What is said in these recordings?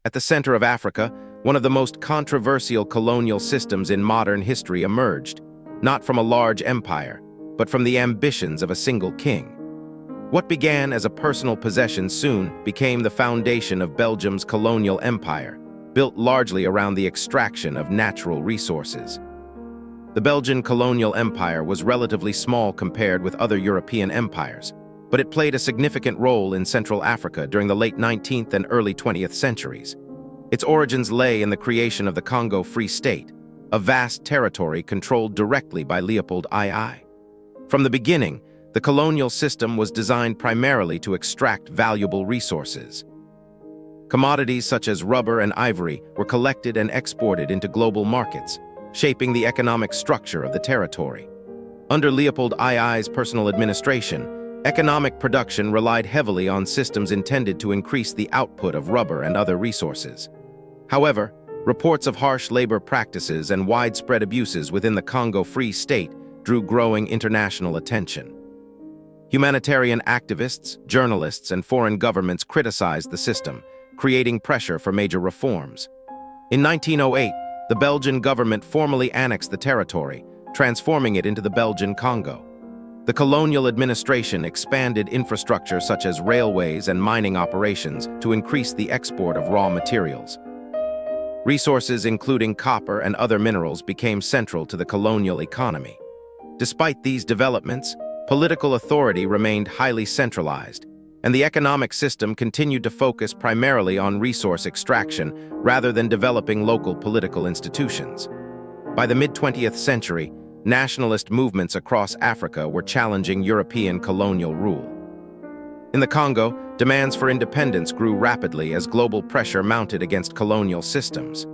At the center of Africa, one of the most controversial colonial systems in modern history emerged, not from a large empire, but from the ambitions of a single king. What began as a personal possession soon became the foundation of Belgium's colonial empire, built largely around the extraction of natural resources. The Belgian colonial empire was relatively small compared with other European empires, but it played a significant role in Central Africa during the late 19th and early 20th centuries. Its origins lay in the creation of the Congo Free State, a vast territory controlled directly by Leopold II. From the beginning, the colonial system was designed primarily to extract valuable resources. Commodities such as rubber and ivory were collected and exported into global markets, shaping the economic structure of the territory. Under Leopold II's personal administration, economic production relied heavily on systems intended to increase the output of rubber and other resources. However, reports of harsh labor practices and widespread abuses within the Congo Free State drew growing international attention. Humanitarian activists, journalists, and foreign governments criticized the system, creating pressure for major reforms. In 1908, the Belgian government formally annexed the territory, transforming it into the Belgian Congo. The colonial administration expanded infrastructure such as railways and mining operations to increase the export of raw materials. Resources including copper and other minerals became central to the colonial economy. Despite these developments, political authority remained highly centralized, and the economic system continued to focus primarily on resource extraction rather than developing local political institutions. By the mid-20th century, nationalist movements across Africa were challenging European colonial rule. In the Congo, demands for independence grew rapidly as global pressure mounted against colonial systems.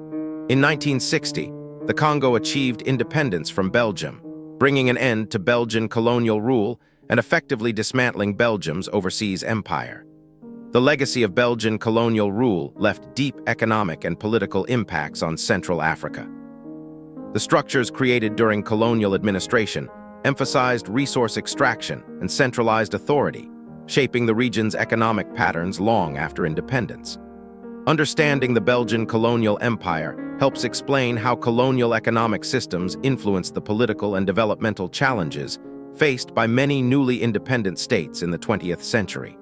In 1960, the Congo achieved independence from Belgium, bringing an end to Belgian colonial rule and effectively dismantling Belgium's overseas empire. The legacy of Belgian colonial rule left deep economic and political impacts on Central Africa. The structures created during colonial administration emphasized resource extraction and centralized authority, shaping the region's economic patterns long after independence. Understanding the Belgian colonial empire helps explain how colonial economic systems influenced the political and developmental challenges faced by many newly independent states in the 20th century.